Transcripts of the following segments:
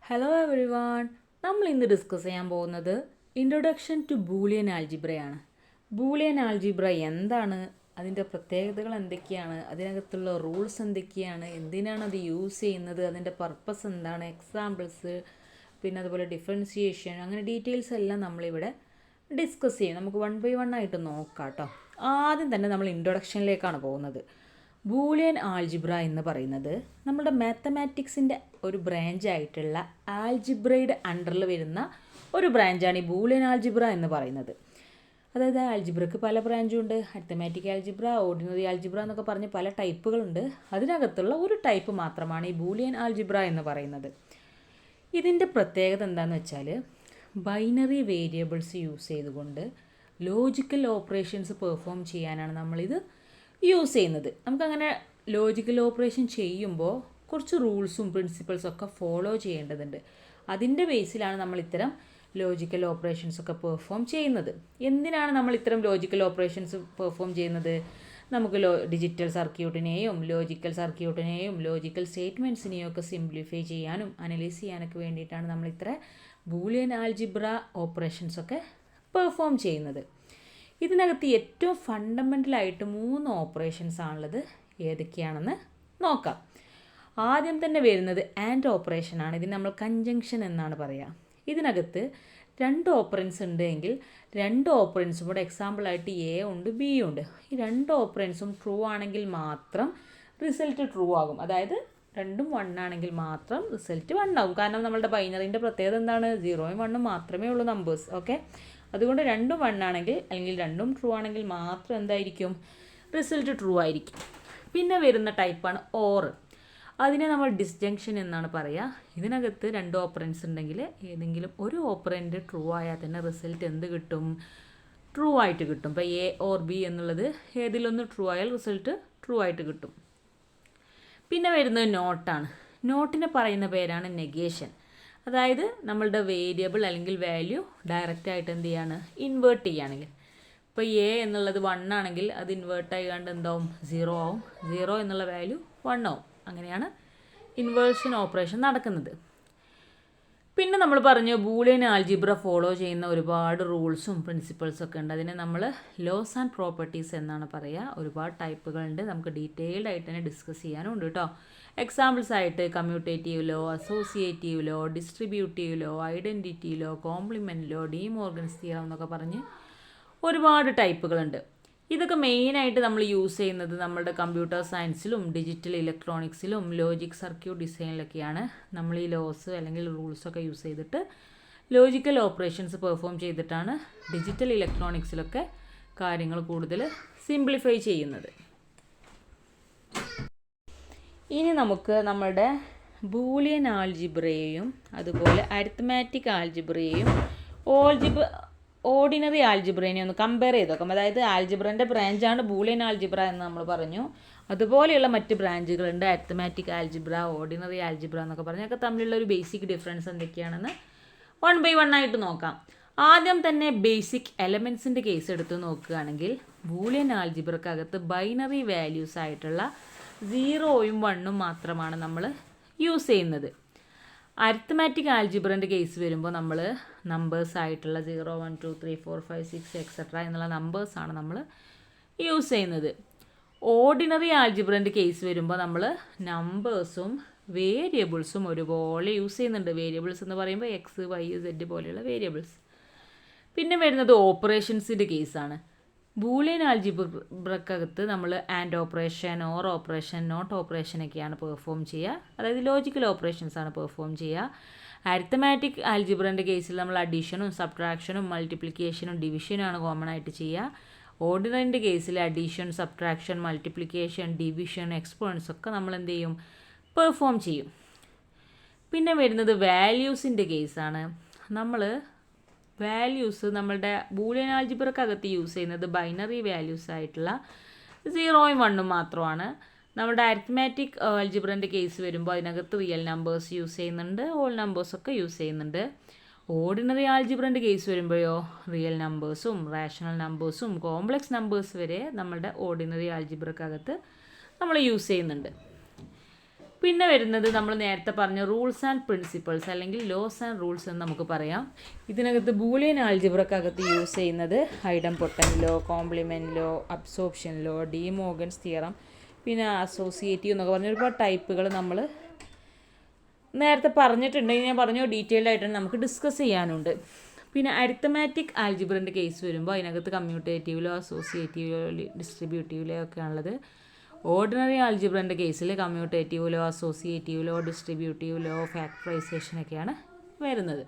Hello every one. നമ്മൾ ഇന്ന് discuss ചെയ്യാൻ പോകുന്നത് ഇൻട്രൊഡക്ഷൻ ടു ബൂളിയൻ ആൽജിബ്രയാണ്. ബൂളിയൻ ആൽജിബ്ര എന്താണ്, അതിൻ്റെ പ്രത്യേകതകൾ എന്തൊക്കെയാണ്, അതിനകത്തുള്ള റൂൾസ് എന്തൊക്കെയാണ്, എന്തിനാണ് അത് യൂസ് ചെയ്യുന്നത്, അതിൻ്റെ പർപ്പസ് എന്താണ്, എക്സാമ്പിൾസ്, പിന്നെ അതുപോലെ ഡിഫറൻസിയേഷൻ, അങ്ങനെ ഡീറ്റെയിൽസ് എല്ലാം നമ്മളിവിടെ ഡിസ്കസ് ചെയ്യും. നമുക്ക് വൺ ബൈ വൺ ആയിട്ട് നോക്കാം കേട്ടോ. ആദ്യം തന്നെ നമ്മൾ ഇൻട്രൊഡക്ഷനിലേക്കാണ് പോകുന്നത്. ബൂളിയൻ ആൽജിബ്ര എന്ന് പറയുന്നത് നമ്മുടെ മാത്തമാറ്റിക്സിൻ്റെ ഒരു ബ്രാഞ്ചായിട്ടുള്ള ആൽജിബ്രയുടെ അണ്ടറിൽ വരുന്ന ഒരു ബ്രാഞ്ചാണ് ഈ ബൂളിയൻ ആൽജിബ്ര എന്ന് പറയുന്നത്. അതായത് ആൽജിബ്രക്ക് പല ബ്രാഞ്ചും ഉണ്ട്. അരിത്തമാറ്റിക് ആൽജിബ്ര, ഓർഡിനറി ആൽജിബ്ര എന്നൊക്കെ പറഞ്ഞ് പല ടൈപ്പുകളുണ്ട്. അതിനകത്തുള്ള ഒരു ടൈപ്പ് മാത്രമാണ് ഈ ബൂളിയൻ ആൽജിബ്ര എന്ന് പറയുന്നത്. ഇതിൻ്റെ പ്രത്യേകത എന്താണെന്ന് വെച്ചാൽ ബൈനറി വേരിയബിൾസ് യൂസ് ചെയ്തുകൊണ്ട് ലോജിക്കൽ ഓപ്പറേഷൻസ് പെർഫോം ചെയ്യാനാണ് നമ്മളിത് യൂസ് ചെയ്യുന്നത്. നമുക്കങ്ങനെ ലോജിക്കൽ ഓപ്പറേഷൻ ചെയ്യുമ്പോൾ കുറച്ച് റൂൾസും പ്രിൻസിപ്പിൾസും ഒക്കെ ഫോളോ ചെയ്യേണ്ടതുണ്ട്. അതിൻ്റെ ബേസിലാണ് നമ്മൾ ഇത്തരം ലോജിക്കൽ ഓപ്പറേഷൻസ് ഒക്കെ പെർഫോം ചെയ്യുന്നത്. എന്തിനാണ് നമ്മൾ ഇത്തരം ലോജിക്കൽ ഓപ്പറേഷൻസ് പെർഫോം ചെയ്യുന്നത്? നമുക്ക് ഡിജിറ്റൽ സർക്യൂട്ടിനെയും ലോജിക്കൽ സർക്യൂട്ടിനെയും ലോജിക്കൽ സ്റ്റേറ്റ്മെൻറ്റ്സിനെയും ഒക്കെ സിംപ്ലിഫൈ ചെയ്യാനും അനലൈസ് ചെയ്യാനൊക്കെ വേണ്ടിയിട്ടാണ് നമ്മൾ ഇത്ര ബൂളിയൻ ആൽജിബ്ര ഓപ്പറേഷൻസ് ഒക്കെ പെർഫോം ചെയ്യുന്നത്. ഇതിനകത്ത് ഏറ്റവും ഫണ്ടമെൻ്റലായിട്ട് 3 ഓപ്പറേഷൻസ് ആണുള്ളത്. ഏതൊക്കെയാണെന്ന് നോക്കാം. ആദ്യം തന്നെ വരുന്നത് ആൻഡ് ഓപ്പറേഷനാണ്. ഇതിന് നമ്മൾ കൺജങ്ഷൻ എന്നാണ് പറയുക. ഇതിനകത്ത് 2 ഓപ്പറൻസ് ഉണ്ട് എങ്കിൽ 2 ഓപ്പറൻസും കൂടെ എക്സാമ്പിളായിട്ട് എ ഉണ്ട്, ബി ഉണ്ട്. ഈ 2 ഓപ്പറൻസും ട്രൂ ആണെങ്കിൽ മാത്രം റിസൾട്ട് ട്രൂ ആകും. അതായത് രണ്ടും 1 ആണെങ്കിൽ മാത്രം റിസൾട്ട് 1 ആകും. കാരണം നമ്മളുടെ ബൈനറിൻ്റെ പ്രത്യേകത എന്താണ്? 0ഉം 1ഉം മാത്രമേ ഉള്ളൂ നമ്പേഴ്സ്. ഓക്കെ, അതുകൊണ്ട് രണ്ടും 1 ആണെങ്കിൽ അല്ലെങ്കിൽ രണ്ടും ട്രൂ ആണെങ്കിൽ മാത്രം എന്തായിരിക്കും? റിസൾട്ട് ട്രൂ ആയിരിക്കും. പിന്നെ വരുന്ന ടൈപ്പാണ് ഓർ. അതിനെ നമ്മൾ ഡിസ്ജങ്ഷൻ എന്നാണ് പറയുക. ഇതിനകത്ത് 2 ഓപ്പറൻസ് ഉണ്ടെങ്കിൽ ഏതെങ്കിലും ഒരു ഓപ്പറൻറ്റ് ട്രൂ ആയാൽ തന്നെ റിസൾട്ട് എന്ത് കിട്ടും? ട്രൂ ആയിട്ട് കിട്ടും. ഇപ്പോൾ എ ഓർ ബി എന്നുള്ളത് ഏതിലൊന്ന് ട്രൂ ആയാൽ റിസൾട്ട് ട്രൂ ആയിട്ട് കിട്ടും. പിന്നെ വരുന്നത് നോട്ടാണ്. നോട്ടിനെ പറയുന്ന പേരാണ് നെഗേഷൻ. അതായത് നമ്മളുടെ വേരിയബിൾ അല്ലെങ്കിൽ വാല്യൂ ഡയറക്റ്റ് ആയിട്ട് എന്ത് ചെയ്യാണ്? ഇൻവേർട്ട് ചെയ്യുകയാണെങ്കിൽ. ഇപ്പോൾ എ എന്നുള്ളത് 1 ആണെങ്കിൽ അത് ഇൻവേർട്ട് ആയിക്കാണ്ട് എന്താവും? 0 ആവും. 0 എന്നുള്ള വാല്യൂ 1 ആവും. അങ്ങനെയാണ് ഇൻവേർഷൻ ഓപ്പറേഷൻ നടക്കുന്നത്. പിന്നെ നമ്മൾ പറഞ്ഞു ബൂളിയൻ ആൽജിബ്ര ഫോളോ ചെയ്യുന്ന ഒരുപാട് റൂൾസും പ്രിൻസിപ്പിൾസും ഒക്കെ ഉണ്ട്. അതിനെ നമ്മൾ ലോസ് ആൻഡ് പ്രോപ്പർട്ടീസ് എന്നാണ് പറയുക. ഒരുപാട് ടൈപ്പുകളുണ്ട്. നമുക്ക് ഡീറ്റെയിൽഡ് ആയിട്ട് തന്നെ ഡിസ്കസ് ചെയ്യാനും ഉണ്ട് കേട്ടോ. എക്സാമ്പിൾസ് ആയിട്ട് commutative law, associative law, distributive law, identity law, complement law, De Morgan's theorem എന്നൊക്കെ പറഞ്ഞ് ഒരുപാട് ടൈപ്പുകളുണ്ട്. ഇതൊക്കെ മെയിനായിട്ട് നമ്മൾ യൂസ് ചെയ്യുന്നത് നമ്മളുടെ കമ്പ്യൂട്ടർ സയൻസിലും ഡിജിറ്റൽ ഇലക്ട്രോണിക്സിലും ലോജിക് സർക്യൂട്ട് ഡിസൈനിലൊക്കെയാണ്. നമ്മൾ ഈ ലോസ് അല്ലെങ്കിൽ റൂൾസൊക്കെ യൂസ് ചെയ്തിട്ട് ലോജിക്കൽ ഓപ്പറേഷൻസ് പെർഫോം ചെയ്തിട്ടാണ് ഡിജിറ്റൽ ഇലക്ട്രോണിക്സിലൊക്കെ കാര്യങ്ങൾ കൂടുതൽ സിംപ്ലിഫൈ ചെയ്യുന്നത്. ഇനി നമുക്ക് നമ്മുടെ ബൂളിയൻ ആൽജിബ്രയെയും അതുപോലെ അരിത്മാറ്റിക് ആൽജിബ്രയെയും ഓർഡിനറി ആൽജിബ്രേനെ ഒന്ന് കമ്പയർ ചെയ്ത് നോക്കാം. അതായത് ആൽജിബ്രൻ്റെ ബ്രാഞ്ചാണ് ബൂളിയൻ ആൽജിബ്ര എന്ന് നമ്മൾ പറഞ്ഞു. അതുപോലെയുള്ള മറ്റ് ബ്രാഞ്ചുകളുണ്ട്. അരിത്മാറ്റിക് ആൽജിബ്ര, ഓർഡിനറി ആൽജിബ്ര എന്നൊക്കെ പറഞ്ഞൊക്കെ തമ്മിലുള്ള ഒരു ബേസിക് ഡിഫറൻസ് എന്തൊക്കെയാണെന്ന് 1 ബൈ 1 ആയിട്ട് നോക്കാം. ആദ്യം തന്നെ ബേസിക് എലമെൻസിൻ്റെ കേസ് എടുത്ത് നോക്കുകയാണെങ്കിൽ ബൂളിയൻ ആൽജിബ്രക്കകത്ത് ബൈനറി വാല്യൂസ് ആയിട്ടുള്ള 0ഉം 1ഉം മാത്രമാണ് നമ്മൾ യൂസ് ചെയ്യുന്നത്. അരിത്മാറ്റിക് ആൽജിബ്രൻ്റെ കേസ് വരുമ്പോൾ നമ്മൾ നമ്പേഴ്സ് ആയിട്ടുള്ള 0, 1, 2, 3, 4, 5, 6 എക്സെട്ര എന്നുള്ള നമ്പേഴ്സാണ് നമ്മൾ യൂസ് ചെയ്യുന്നത്. ഓർഡിനറി ആൽജിബ്രൻ്റെ കേസ് വരുമ്പോൾ നമ്മൾ നമ്പേഴ്സും വേരിയബിൾസും ഒരുപോലെ യൂസ് ചെയ്യുന്നുണ്ട്. വേരിയബിൾസ് എന്ന് പറയുമ്പോൾ എക്സ്, വൈ, സെഡ് പോലെയുള്ള വേരിയബിൾസ്. പിന്നെ വരുന്നത് ഓപ്പറേഷൻസിൻ്റെ കേസാണ്. ബൂളിയൻ ആൽജിബ്രക്കകത്ത് നമ്മൾ and operation, or operation, not operation ഒക്കെയാണ് പെർഫോം ചെയ്യുക. അതായത് ലോജിക്കൽ ഓപ്പറേഷൻസ് ആണ് പെർഫോം ചെയ്യുക. അരിത്മാറ്റിക് ആൽജിബ്രൻ്റെ കേസിൽ നമ്മൾ അഡീഷനും സബ്ട്രാക്ഷനും മൾട്ടിപ്ലിക്കേഷനും ഡിവിഷനുമാണ് കോമൺ ആയിട്ട് ചെയ്യുക. ഓർഡിനറിൻ്റെ കേസിൽ addition, subtraction, multiplication, division, exponents ഒക്കെ നമ്മൾ എന്ത് ചെയ്യും? പെർഫോം ചെയ്യും. പിന്നെ വരുന്നത് വാല്യൂസിൻ്റെ കേസാണ്. നമ്മൾ വാല്യൂസ് നമ്മളുടെ ബൂളിയൻ ആൽജിബ്രക്കകത്ത് യൂസ് ചെയ്യുന്നത് ബൈനറി വാല്യൂസ് ആയിട്ടുള്ള 0ഉം 1ഉം മാത്രമാണ്. നമ്മുടെ അരിത്മാറ്റിക് ആൽജിബ്രൻ്റെ കേസ് വരുമ്പോൾ അതിനകത്ത് റിയൽ നമ്പേഴ്സ് യൂസ് ചെയ്യുന്നുണ്ട്, ഹോൾ നമ്പേഴ്സൊക്കെ യൂസ് ചെയ്യുന്നുണ്ട്. ഓർഡിനറി ആൽജിബ്രൻ്റെ കേസ് വരുമ്പോഴോ റിയൽ നമ്പേഴ്സും റാഷണൽ നമ്പേഴ്സും കോംപ്ലക്സ് നമ്പേഴ്സ് വരെ നമ്മുടെ ഓർഡിനറി ആൽജിബ്രക്കകത്ത് നമ്മൾ യൂസ് ചെയ്യുന്നുണ്ട്. പിന്നെ വരുന്നത് നമ്മൾ നേരത്തെ പറഞ്ഞ റൂൾസ് ആൻഡ് പ്രിൻസിപ്പിൾസ് അല്ലെങ്കിൽ ലോസ് ആൻഡ് റൂൾസ് എന്ന് നമുക്ക് പറയാം. ഇതിനകത്ത് ബൂളിയൻ ആൾജിബ്രക്കകത്ത് യൂസ് ചെയ്യുന്നത് idempotent law, complement law, absorption law, De Morgan's theorem, പിന്നെ അസോസിയേറ്റീവ് എന്നൊക്കെ പറഞ്ഞ ഒരുപാട് ടൈപ്പുകൾ നമ്മൾ നേരത്തെ പറഞ്ഞിട്ടുണ്ടെങ്കിൽ ഞാൻ പറഞ്ഞു ഡീറ്റെയിൽഡ് ആയിട്ട് നമുക്ക് ഡിസ്കസ് ചെയ്യാനുണ്ട്. പിന്നെ അരിത്തമാറ്റിക് ആൽജിബ്രൻ്റെ കേസ് വരുമ്പോൾ അതിനകത്ത് കമ്മ്യൂട്ടേറ്റീവിലോ അസോസിയേറ്റീവിലോ ഡിസ്ട്രിബ്യൂട്ടീവിലോ ഒക്കെ ഉള്ളത്. ഓർഡിനറി ആൽജിബ്രൻ്റെ കേസിൽ കമ്മ്യൂട്ടേറ്റീവിലോ അസോസിയേറ്റീവിലോ ഡിസ്ട്രിബ്യൂട്ടീവിലോ ഫാക്ടറൈസേഷനൊക്കെയാണ് വരുന്നത്.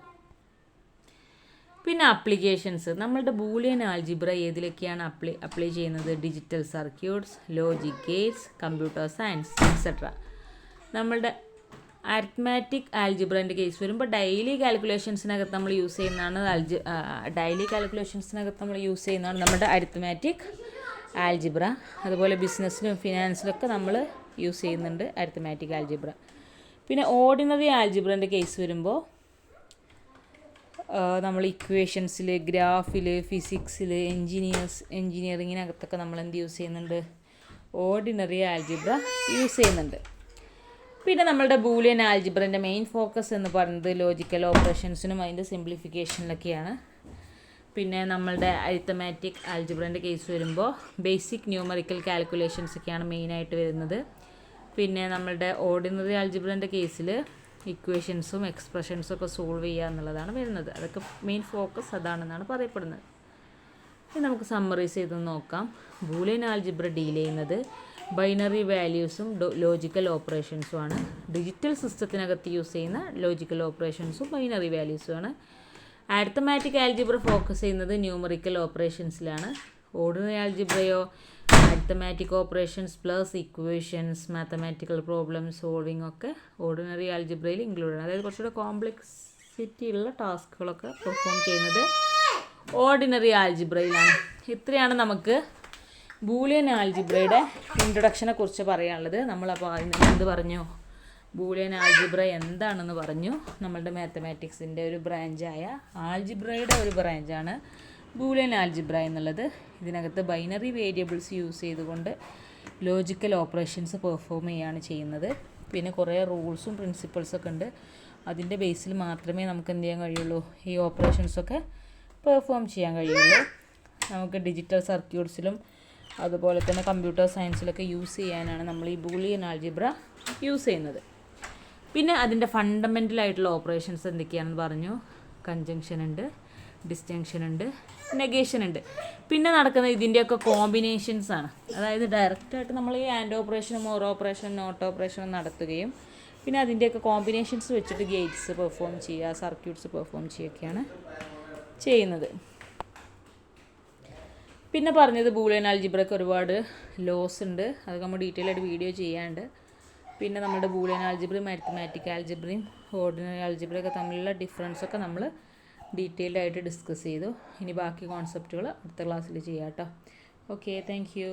പിന്നെ അപ്ലിക്കേഷൻസ്, നമ്മളുടെ ബൂളിയൻ ആൽജിബ്ര ഏതിലൊക്കെയാണ് അപ്ലൈ ചെയ്യുന്നത്? Digital circuits, logic Gates, computer science etcetera. നമ്മളുടെ അരിത്മാറ്റിക് ആൽജിബ്രൻ്റെ കേസ് വരുമ്പോൾ ഡെയിലി കാൽക്കുലേഷൻസിനകത്ത് നമ്മൾ യൂസ് ചെയ്യുന്നതാണ് നമ്മുടെ അരിത്മാറ്റിക് ആൽജിബ്ര. അതുപോലെ ബിസിനസ്സിലും ഫിനാൻസിലൊക്കെ നമ്മൾ യൂസ് ചെയ്യുന്നുണ്ട് അരിത്മാറ്റിക് ആൽജിബ്ര. പിന്നെ ഓർഡിനറി ആൽജിബ്രൻ്റെ കേസ് വരുമ്പോൾ നമ്മൾ ഇക്വേഷൻസിൽ, ഗ്രാഫിൽ, ഫിസിക്സിൽ, എൻജിനീയറിങ്ങിനകത്തൊക്കെ നമ്മൾ എന്ത് യൂസ് ചെയ്യുന്നുണ്ട്? ഓർഡിനറി ആൽജിബ്ര യൂസ് ചെയ്യുന്നുണ്ട്. പിന്നെ നമ്മളുടെ ബൂളിയൻ ആൽജിബ്രൻ്റെ മെയിൻ ഫോക്കസ് എന്ന് പറയുന്നത് ലോജിക്കൽ ഓപ്പറേഷൻസിനും അതിൻ്റെ സിംപ്ലിഫിക്കേഷനിലൊക്കെയാണ്. പിന്നെ നമ്മളുടെ അരിത്തമാറ്റിക് ആൽജിബ്രൻ്റെ കേസ് വരുമ്പോൾ ബേസിക് ന്യൂമറിക്കൽ കാൽക്കുലേഷൻസ് ഒക്കെയാണ് മെയിനായിട്ട് വരുന്നത്. പിന്നെ നമ്മളുടെ ഓർഡിനറി ആൽജിബ്രൻ്റെ കേസിൽ ഇക്വേഷൻസും എക്സ്പ്രഷൻസും ഒക്കെ സോൾവ് ചെയ്യുക എന്നുള്ളതാണ് വരുന്നത്. അതൊക്കെ മെയിൻ ഫോക്കസ് അതാണെന്നാണ് പറയപ്പെടുന്നത്. ഇനി നമുക്ക് സമ്മറൈസ് ചെയ്ത് നോക്കാം. ബൂളിയൻ ആൽജിബ്ര ഡീൽ ചെയ്യുന്നത് ബൈനറി വാല്യൂസും ലോജിക്കൽ ഓപ്പറേഷൻസുമാണ്. ഡിജിറ്റൽ സിസ്റ്റത്തിനകത്ത് യൂസ് ചെയ്യുന്ന ലോജിക്കൽ ഓപ്പറേഷൻസും ബൈനറി വാല്യൂസുമാണ്. അരിത്തമാറ്റിക് ആൽജിബ്ര ഫോക്കസ് ചെയ്യുന്നത് ന്യൂമറിക്കൽ ഓപ്പറേഷൻസിലാണ്. ഓർഡിനറി ആൽജിബ്രയോ arithmetic operations plus equations, mathematical problem solving ഒക്കെ ഓർഡിനറി ആൽജിബ്രയിൽ ഇൻക്ലൂഡ് ആണ്. അതായത് കുറച്ചുകൂടെ കോംപ്ലക്സിറ്റി ഉള്ള ടാസ്കുകളൊക്കെ പെർഫോം ചെയ്യുന്നത് ഓർഡിനറി ആൽജിബ്രയിലാണ്. ഇത്രയാണ് നമുക്ക് ബൂളിയൻ ആൽജിബ്രയുടെ ഇൻട്രൊഡക്ഷനെ കുറിച്ച് പറയാനുള്ളത്. നമ്മളപ്പോൾ എന്ത് പറഞ്ഞു? ബൂളിയൻ ആൽജിബ്ര എന്താണെന്ന് പറഞ്ഞു. നമ്മളുടെ മാത്തമാറ്റിക്സിൻ്റെ ഒരു ബ്രാഞ്ചായ ആൽജിബ്രയുടെ ഒരു ബ്രാഞ്ചാണ് ബൂളിയൻ ആൽജിബ്ര എന്നുള്ളത്. ഇതിനകത്ത് ബൈനറി വേരിയബിൾസ് യൂസ് ചെയ്തുകൊണ്ട് ലോജിക്കൽ ഓപ്പറേഷൻസ് പെർഫോം ചെയ്യുകയാണ് ചെയ്യുന്നത്. പിന്നെ കുറേ റൂൾസും പ്രിൻസിപ്പിൾസൊക്കെ ഉണ്ട്. അതിൻ്റെ ബേസിൽ മാത്രമേ നമുക്ക് എന്ത് ചെയ്യാൻ കഴിയുള്ളൂ? ഈ ഓപ്പറേഷൻസൊക്കെ പെർഫോം ചെയ്യാൻ കഴിയുള്ളൂ. നമുക്ക് ഡിജിറ്റൽ സർക്യൂട്ട്സിലും അതുപോലെ തന്നെ കമ്പ്യൂട്ടർ സയൻസിലൊക്കെ യൂസ് ചെയ്യാനാണ് നമ്മൾ ഈ ബൂളിയൻ ആൽജിബ്ര യൂസ് ചെയ്യുന്നത്. പിന്നെ അതിൻ്റെ ഫണ്ടമെൻ്റൽ ആയിട്ടുള്ള ഓപ്പറേഷൻസ് എന്തൊക്കെയാണെന്ന് പറഞ്ഞു. കൺജങ്ഷൻ ഉണ്ട്, ഡിസ്ജങ്ഷൻ ഉണ്ട്, നെഗേഷൻ ഉണ്ട്. പിന്നെ നടക്കുന്നത് ഇതിൻ്റെയൊക്കെ കോമ്പിനേഷൻസ് ആണ്. അതായത് ഡയറക്റ്റായിട്ട് നമ്മൾ ഈ ആൻഡ് ഓപ്പറേഷനും ഓർ ഓപ്പറേഷനും നോട്ട് ഓപ്പറേഷനും നടത്തുകയും പിന്നെ അതിൻ്റെയൊക്കെ കോമ്പിനേഷൻസ് വെച്ചിട്ട് ഗേറ്റ്സ് പെർഫോം ചെയ്യുക, സർക്യൂട്ട്സ് പെർഫോം ചെയ്യുകയൊക്കെയാണ് ചെയ്യുന്നത്. പിന്നെ പറഞ്ഞത് ബൂളിയൻ ആൽജിബ്രയ്ക്ക് ഒരുപാട് ലോസ് ഉണ്ട്. അത് നമ്മൾ ഡീറ്റെയിൽ ആയിട്ട് വീഡിയോ ചെയ്യാണ്ട്. പിന്നെ നമ്മുടെ ബൂളിയൻ ആൽജിബ്രയും അരിത്മാറ്റിക് ആൽജിബ്രയും ഓർഡിനറി ആൽജിബ്രയൊക്കെ തമ്മിലുള്ള ഡിഫറൻസൊക്കെ നമ്മൾ ഡീറ്റെയിൽഡ് ആയിട്ട് ഡിസ്കസ് ചെയ്തു. ഇനി ബാക്കി കോൺസെപ്റ്റുകൾ അടുത്ത ക്ലാസ്സിൽ ചെയ്യാം കേട്ടോ. Okay, thank you.